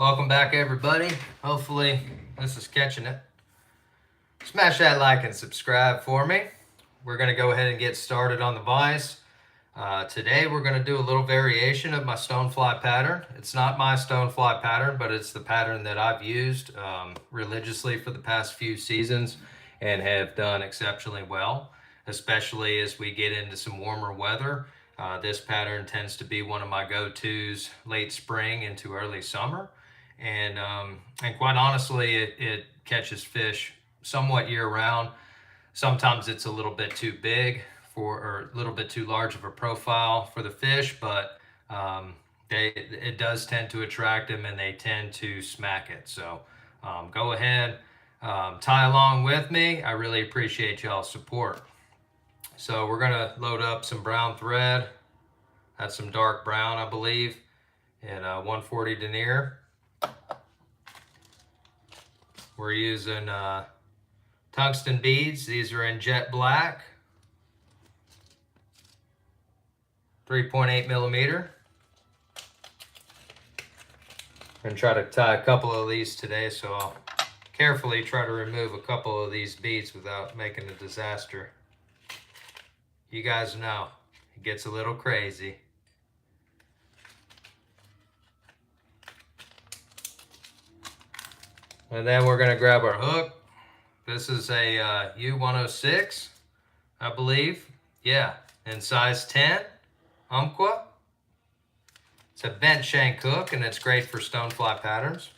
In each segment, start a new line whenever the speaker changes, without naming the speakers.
Welcome back, everybody. Hopefully this is catching it. Smash that like and subscribe for me. We're going to go ahead and get started on the vise. Today we're going to do a little variation of my stonefly pattern. It's not my stonefly pattern, but it's the pattern that I've used religiously for the past few seasons and have done exceptionally well, especially as we get into some warmer weather. This pattern tends to be one of my go-tos late spring into early summer. And quite honestly, it catches fish somewhat year-round. Sometimes it's a little bit too big or a little bit too large of a profile for the fish, but it does tend to attract them and they tend to smack it. So go ahead, tie along with me. I really appreciate y'all's support. So we're gonna load up some brown thread. That's some dark brown, I believe, in 140 denier. We're using tungsten beads. These are in jet black, 3.8 millimeter. I'm gonna try to tie a couple of these today, so I'll carefully try to remove a couple of these beads without making a disaster. You guys know, it gets a little crazy. And then we're gonna grab our hook. This is a U106, I believe. Yeah, in size 10, Umpqua. It's a bent shank hook and it's great for stonefly patterns.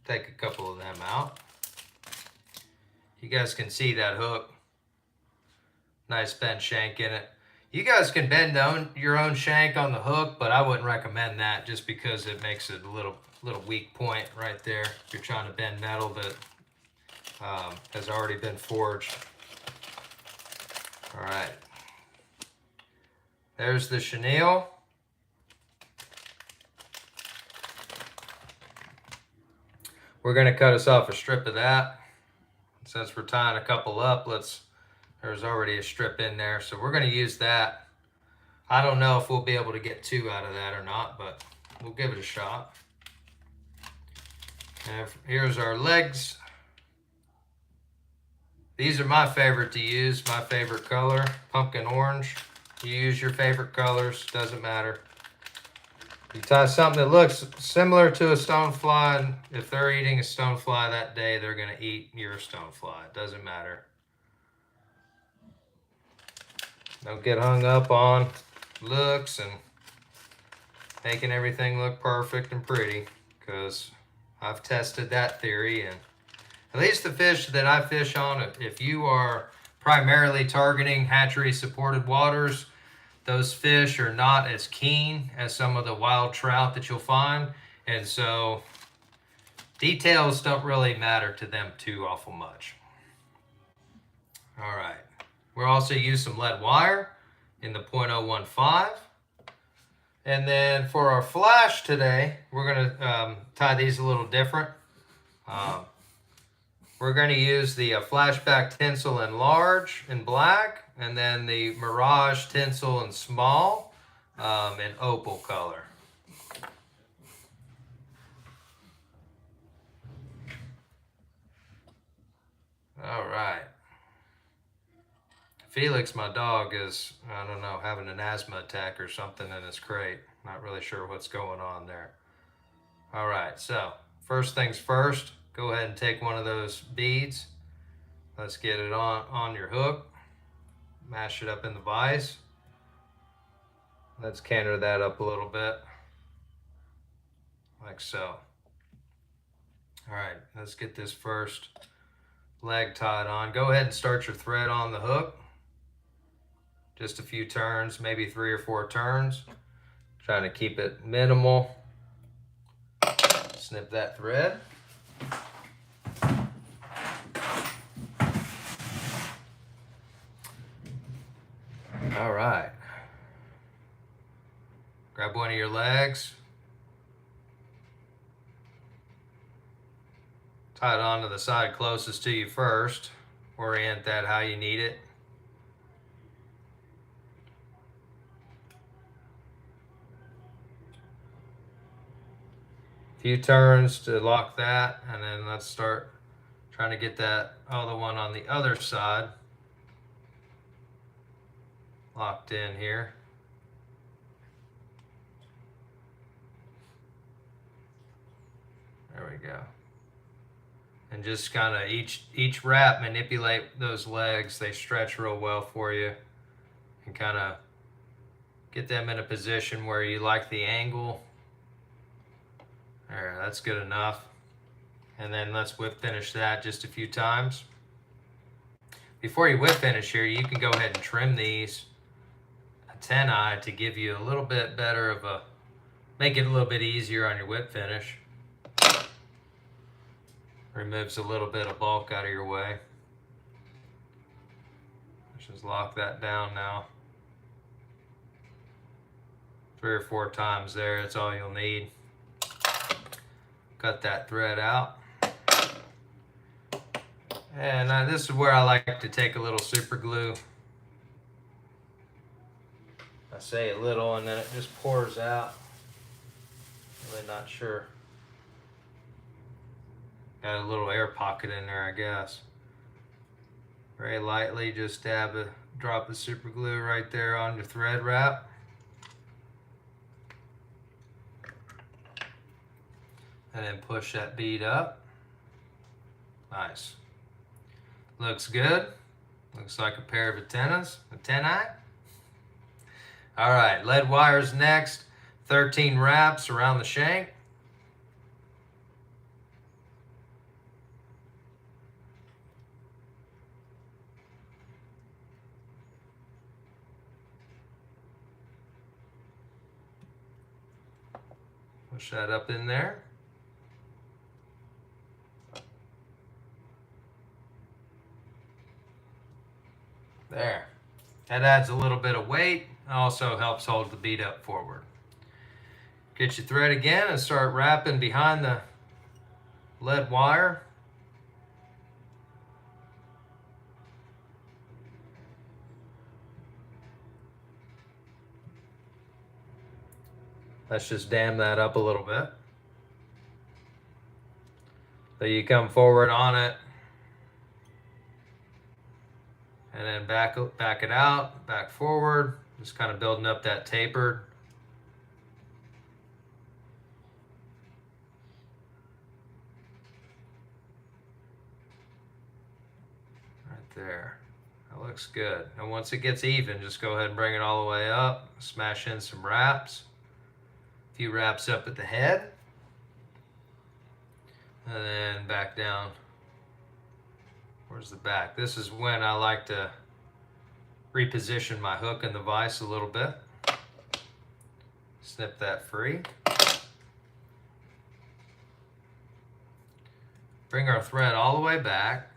Take a couple of them out. You guys can see that hook. Nice bent shank in it. You guys can bend your own shank on the hook, but I wouldn't recommend that just because it makes it a little weak point right there if you're trying to bend metal that has already been forged. All right. There's the chenille. We're going to cut us off a strip of that. Since we're tying a couple up, there's already a strip in there, so we're going to use that. I don't know if we'll be able to get two out of that or not, but we'll give it a shot. And here's our legs. These are my favorite to use, my favorite color, pumpkin orange. You use your favorite colors, doesn't matter. You tie something that looks similar to a stonefly, and if they're eating a stonefly that day, they're going to eat your stonefly. It doesn't matter. Don't get hung up on looks and making everything look perfect and pretty, because I've tested that theory, and at least the fish that I fish on, if you are primarily targeting hatchery supported waters, those fish are not as keen as some of the wild trout that you'll find, and so details don't really matter to them too awful much. All right. We'll also use some lead wire in the 0.015. And then for our flash today, we're going to tie these a little different. We're going to use the flashback tinsel in large in black, and then the mirage tinsel in small in opal color. All right. Felix, my dog, is, I don't know, having an asthma attack or something in his crate. Not really sure what's going on there. All right, so first things first, go ahead and take one of those beads. Let's get it on your hook. Mash it up in the vise. Let's canter that up a little bit, like so. All right, let's get this first leg tied on. Go ahead and start your thread on the hook. Just a few turns, maybe 3 or 4 turns. Trying to keep it minimal. Snip that thread. All right. Grab one of your legs. Tie it onto the side closest to you first. Orient that how you need it. few turns to lock that, and then let's start trying to get that other one on the other side locked in here. There we go. And just kind of each wrap, manipulate those legs. They stretch real well for you, and kind of get them in a position where you like the angle. There, that's good enough. And then let's whip finish that just a few times. Before you whip finish here, you can go ahead and trim these antennae to give you a little bit better of a, make it a little bit easier on your whip finish. Removes a little bit of bulk out of your way. Let's just lock that down now. 3 or 4 times there, that's all you'll need. Cut that thread out. And this is where I like to take a little super glue. I say a little and then it just pours out. Really not sure. Got a little air pocket in there, I guess. Very lightly, just dab a drop of super glue right there on your thread wrap. And then push that bead up. Nice. Looks good. Looks like a pair of antennae. All right, lead wires next. 13 wraps around the shank. Push that up in there. There. That adds a little bit of weight. Also helps hold the bead up forward. Get your thread again and start wrapping behind the lead wire. Let's just dam that up a little bit. So you come forward on it, and then back it out, back forward, just kind of building up that tapered. Right there. That looks good. And once it gets even, just go ahead and bring it all the way up, smash in some wraps. A few wraps up at the head. And then back down. Where's the back? This is when I like to reposition my hook in the vise a little bit. Snip that free. Bring our thread all the way back.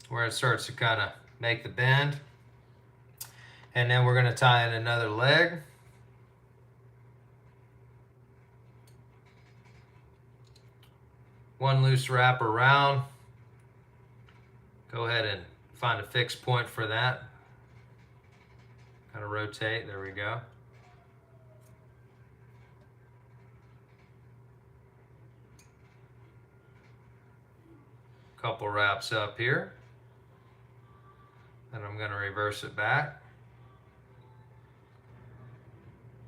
Where it starts to kind of make the bend. And then we're going to tie in another leg. One loose wrap around. Go ahead and find a fixed point for that. Kind of rotate, there we go. Couple wraps up here. Then I'm going to reverse it back.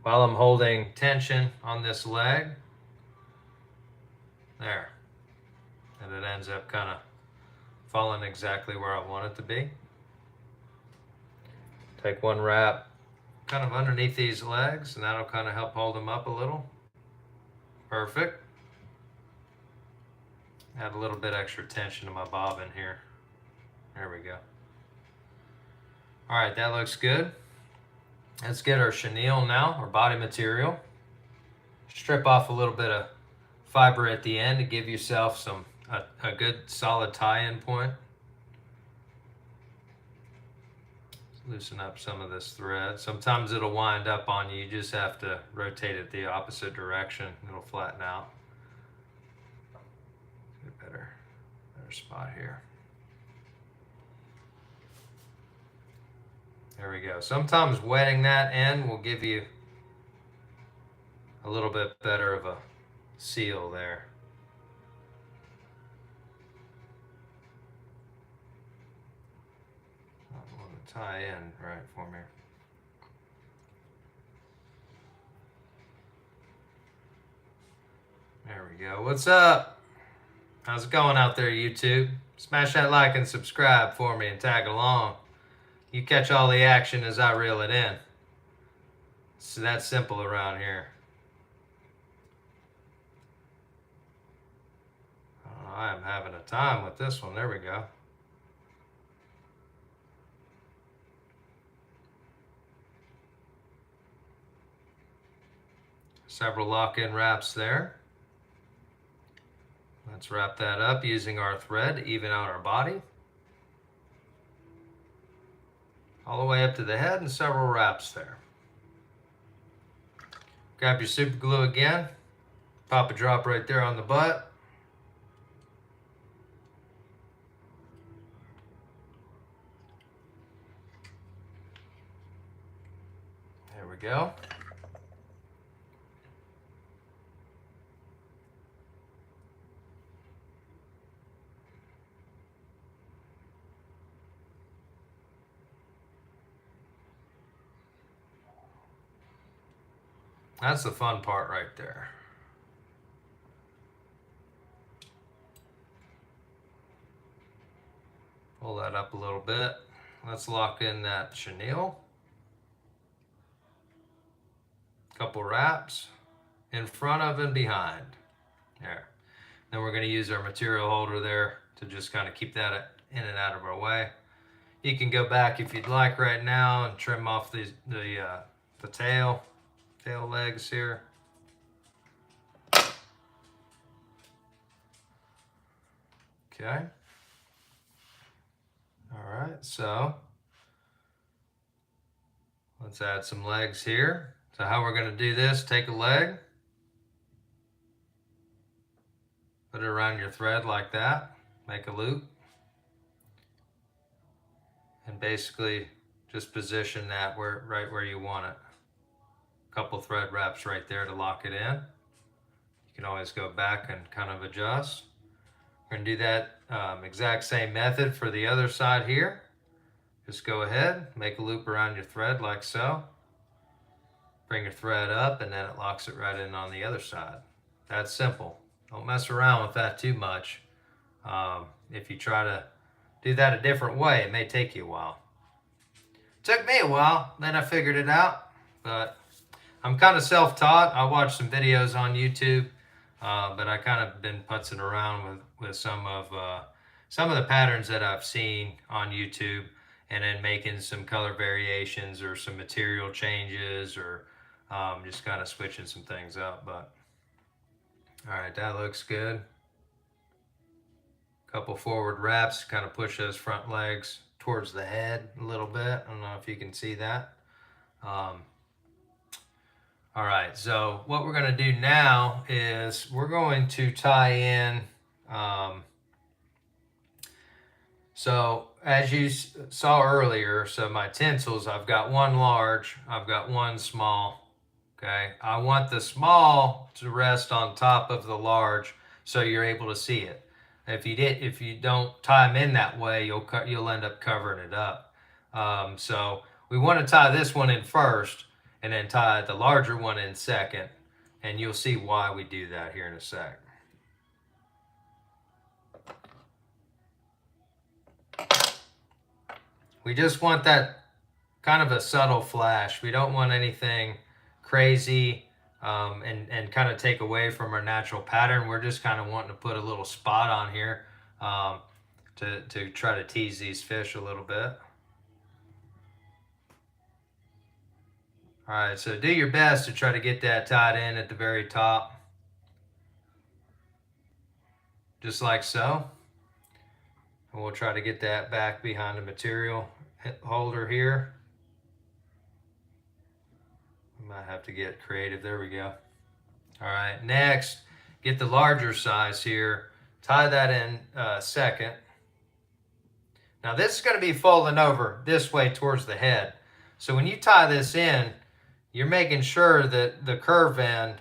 While I'm holding tension on this leg. There. And it ends up kind of falling exactly where I want it to be. Take one wrap kind of underneath these legs, and that'll kind of help hold them up a little. Perfect. Add a little bit extra tension to my bobbin here. There we go. All right, that looks good. Let's get our chenille now, our body material. Strip off a little bit of fiber at the end to give yourself a good solid tie-in point. Loosen up some of this thread. Sometimes it'll wind up on you. You just have to rotate it the opposite direction. It'll flatten out. Get a better spot here. There we go. Sometimes wetting that end will give you a little bit better of a seal there. I want to tie in right for me. There we go. What's up? How's it going out there, YouTube? Smash that like and subscribe for me and tag along. You catch all the action as I reel it in. It's that simple around here. Oh, I am having a time with this one. There we go. Several lock-in wraps there. Let's wrap that up using our thread to even out our body. All the way up to the head and several wraps there. Grab your super glue again. Pop a drop right there on the butt. There we go. That's the fun part right there. Pull that up a little bit. Let's lock in that chenille. Couple wraps in front of and behind. There. Then we're going to use our material holder there to just kind of keep that in and out of our way. You can go back if you'd like right now and trim off the tail legs here. Okay. All right, so let's add some legs here. So how we're going to do this, take a leg, put it around your thread like that, make a loop, and basically just position that right where you want it. Couple thread wraps right there to lock it in. You can always go back and kind of adjust. We're going to do that exact same method for the other side here. Just go ahead, make a loop around your thread like so. Bring your thread up and then it locks it right in on the other side. That's simple. Don't mess around with that too much. If you try to do that a different way, it may take you a while. Took me a while, then I figured it out, but I'm kind of self-taught. I watched some videos on YouTube, but I kind of been putzing around with some of the patterns that I've seen on YouTube, and then making some color variations or some material changes, or just kind of switching some things up. But all right, that looks good. Couple forward wraps, kind of push those front legs towards the head a little bit. I don't know if you can see that. All right, so what we're going to do now is we're going to tie in, so as you saw earlier, so my tinsels, I've got one large, I've got one small, okay? I want the small to rest on top of the large so you're able to see it. If you don't tie them in that way, you'll end up covering it up. So we want to tie this one in first, and then tie the larger one in second, and you'll see why we do that here in a sec. We just want that kind of a subtle flash. We don't want anything crazy and kind of take away from our natural pattern. We're just kind of wanting to put a little spot on here to try to tease these fish a little bit. All right, so do your best to try to get that tied in at the very top. Just like so. And we'll try to get that back behind the material holder here. We might have to get creative. There we go. All right, next, get the larger size here. Tie that in second. Now this is going to be folding over this way towards the head. So when you tie this in, you're making sure that the curve end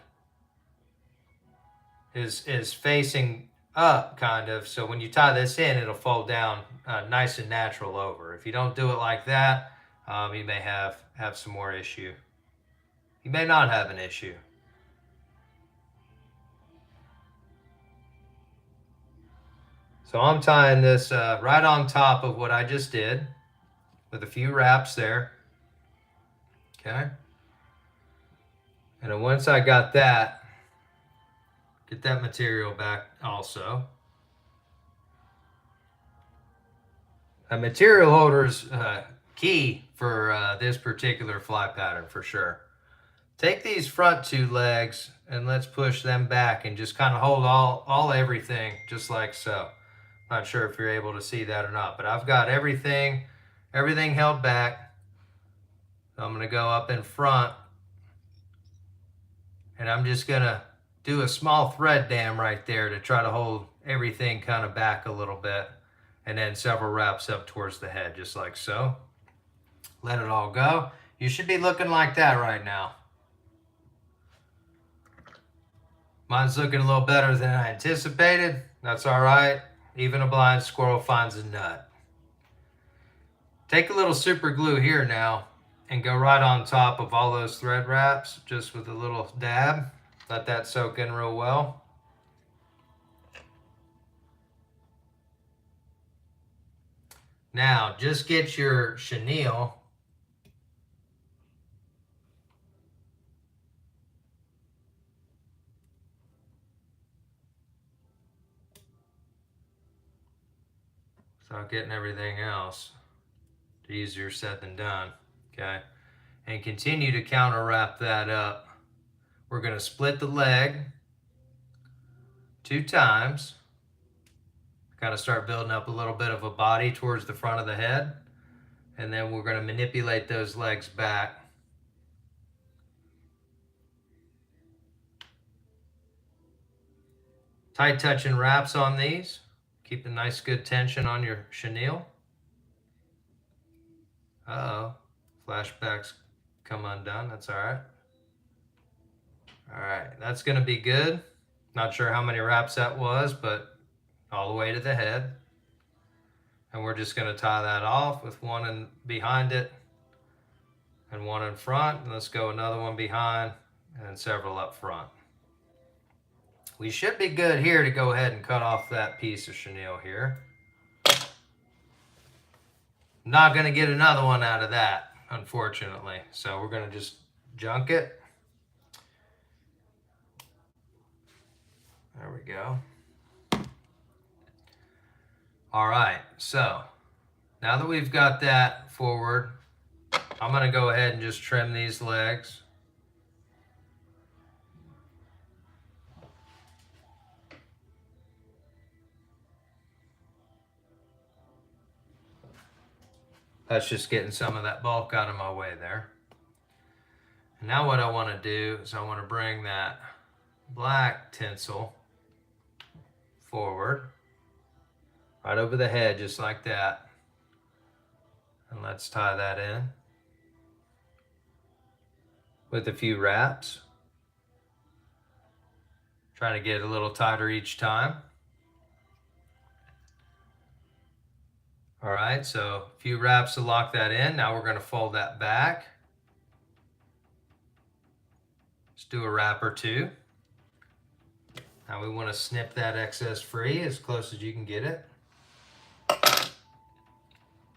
is facing up, kind of. So when you tie this in, it'll fold down nice and natural over. If you don't do it like that, you may have some more issue. You may not have an issue. So I'm tying this right on top of what I just did with a few wraps there. Okay. And then once I got that, get that material back also. A material holder is key for this particular fly pattern for sure. Take these front two legs and let's push them back and just kind of hold all everything just like so. Not sure if you're able to see that or not, but I've got everything held back. So I'm going to go up in front and I'm just going to do a small thread dam right there to try to hold everything kind of back a little bit, and then several wraps up towards the head just like so. Let it all go. You should be looking like that right now. Mine's looking a little better than I anticipated. That's all right. Even a blind squirrel finds a nut. Take a little super glue here now and go right on top of all those thread wraps, just with a little dab. Let that soak in real well. Now, just get your chenille without getting everything else. Easier said than done, okay? And continue to counter wrap that up. We're going to split the leg 2 times. Kind of start building up a little bit of a body towards the front of the head. And then we're going to manipulate those legs back. Tight touching wraps on these. Keep a nice good tension on your chenille. Uh-oh, flashbacks come undone. That's all right. All right, that's going to be good. Not sure how many wraps that was, but all the way to the head. And we're just going to tie that off with one in behind it and one in front. And let's go another one behind and several up front. We should be good here to go ahead and cut off that piece of chenille here. Not going to get another one out of that, unfortunately. So we're going to just junk it. There we go. All right, so now that we've got that forward, I'm going to go ahead and just trim these legs. That's just getting some of that bulk out of my way there. And now what I want to do is I want to bring that black tinsel forward, right over the head, just like that. And let's tie that in with a few wraps. Trying to get a little tighter each time. All right, so a few wraps to lock that in. Now we're going to fold that back. Let's do a wrap or two. Now we want to snip that excess free as close as you can get it.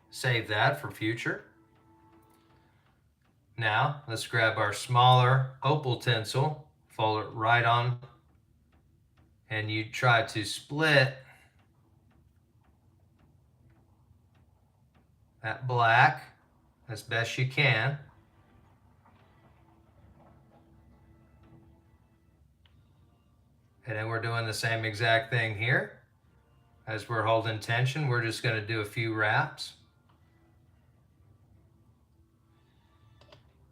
Save that for future. Now let's grab our smaller opal tinsel, fold it right on, and you try to split that black as best you can. And then we're doing the same exact thing here. As we're holding tension, we're just going to do a few wraps.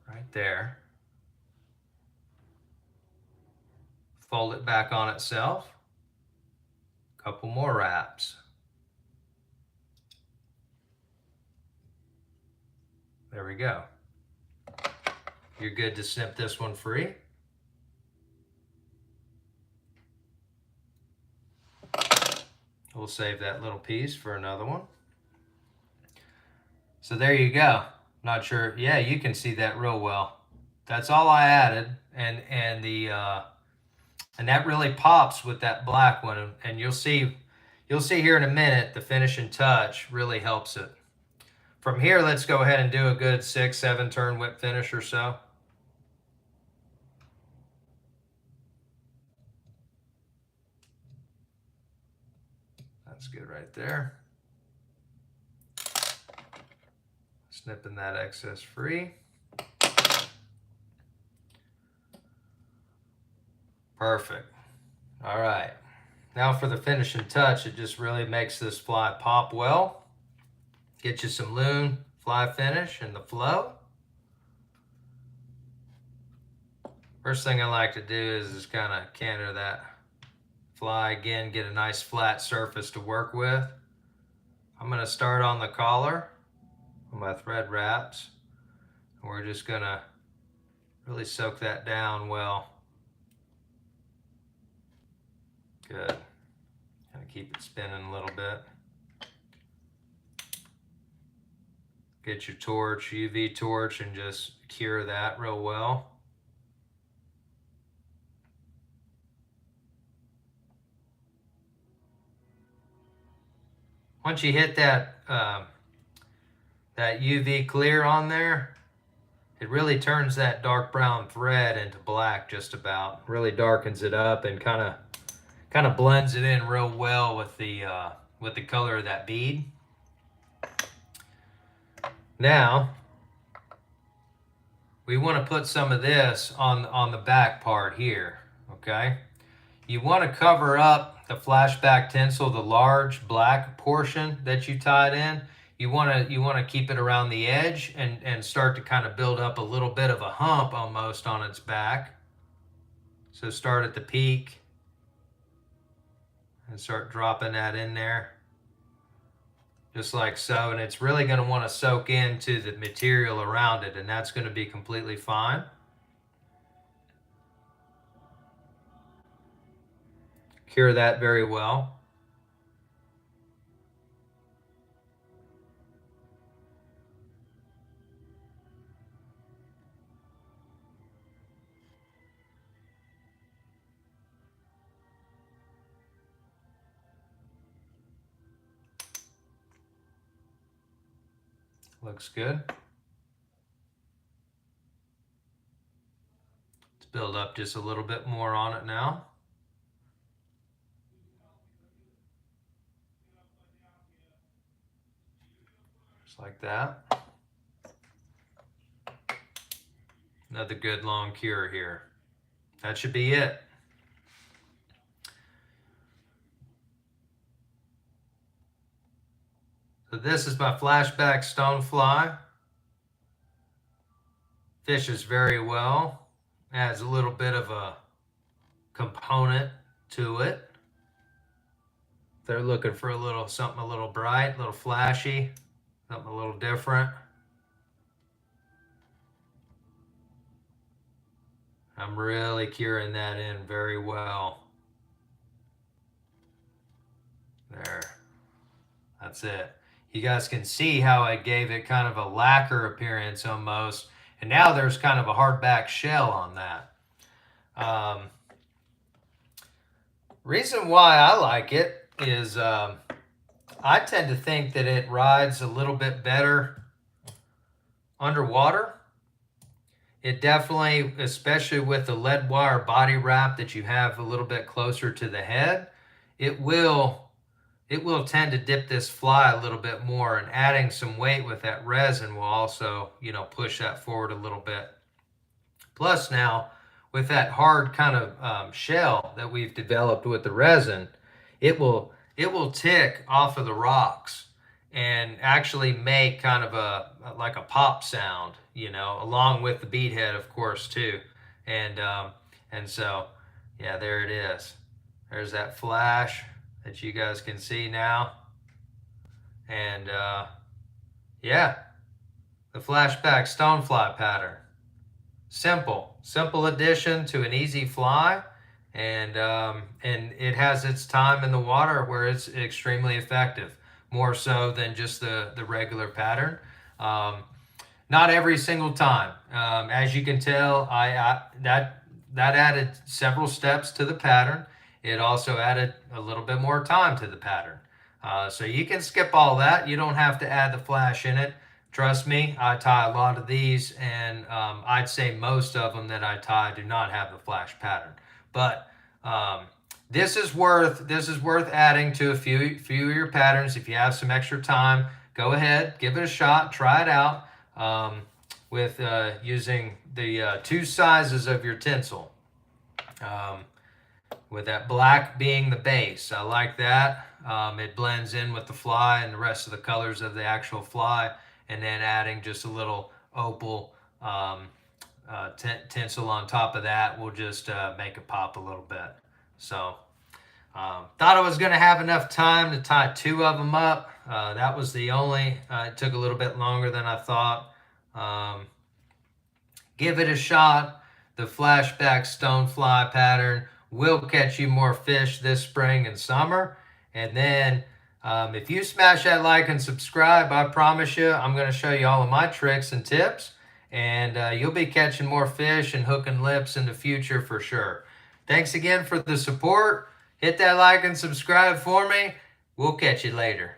Right there. Fold it back on itself. A couple more wraps. There we go. you're good to snip this one free. We'll save that little piece for another one. So there you go. Not sure. Yeah, you can see that real well. That's all I added, and that really pops with that black one, and you'll see here in a minute the finishing touch really helps it. From here, let's go ahead and do a good 6-7 turn whip finish or so. That's good right there. Snipping that excess free. Perfect. All right. Now for the finishing touch, it just really makes this fly pop well. Get you some loon fly finish and the flow. First thing I like to do is kind of canter that fly again, get a nice flat surface to work with. I'm going to start on the collar on my thread wraps. And we're just going to really soak that down well. Good. Kind of keep it spinning a little bit. Get your torch, UV torch, and just cure that real well. Once you hit that that UV clear on there, it really turns that dark brown thread into black just about. Really darkens it up and kind of blends it in real well with the color of that bead. Now, we want to put some of this on the back part here, okay? You want to cover up the flashback tinsel, the large black portion that you tied in. You want to keep it around the edge and start to kind of build up a little bit of a hump almost on its back. So start at the peak and start dropping that in there. Just like so, and it's really going to want to soak into the material around it, and that's going to be completely fine. Cure that very well. Looks good. Let's build up just a little bit more on it now. Just like that. Another good long cure here. That should be it. So this is my flashback stonefly. Fishes very well. Adds a little bit of a component to it. They're looking for something a little bright, a little flashy, something a little different. I'm really curing that in very well. There. That's it. You guys can see how I gave it kind of a lacquer appearance almost. And now there's kind of a hardback shell on that. Reason why I like it is I tend to think that it rides a little bit better underwater. It definitely, especially with the lead wire body wrap that you have a little bit closer to the head, it will tend to dip this fly a little bit more, and adding some weight with that resin will also, push that forward a little bit. Plus now, with that hard kind of shell that we've developed with the resin, it will tick off of the rocks and actually make kind of like a pop sound, along with the bead head, of course, too. And so, yeah, there it is. There's that flash that you guys can see now. And yeah, the flashback stonefly pattern. Simple addition to an easy fly, and it has its time in the water where it's extremely effective, more so than just the regular pattern. Not every single time. As you can tell, that added several steps to the pattern. It also added a little bit more time to the pattern. So you can skip all that. You don't have to add the flash in it. Trust me, I tie a lot of these, and I'd say most of them that I tie do not have the flash pattern. But this is worth adding to a few of your patterns. If you have some extra time, go ahead, give it a shot, try it out with using the two sizes of your tinsel. With that black being the base. I like that. It blends in with the fly and the rest of the colors of the actual fly, and then adding just a little opal tinsel on top of that will just make it pop a little bit. So thought I was going to have enough time to tie two of them up. That was the only, it took a little bit longer than I thought. Give it a shot. The flashback stonefly pattern will catch you more fish this spring and summer. And then if you smash that like and subscribe, I promise you I'm going to show you all of my tricks and tips, and you'll be catching more fish and hooking lips in the future for sure. Thanks again for the support. Hit that like and subscribe for me. We'll catch you later.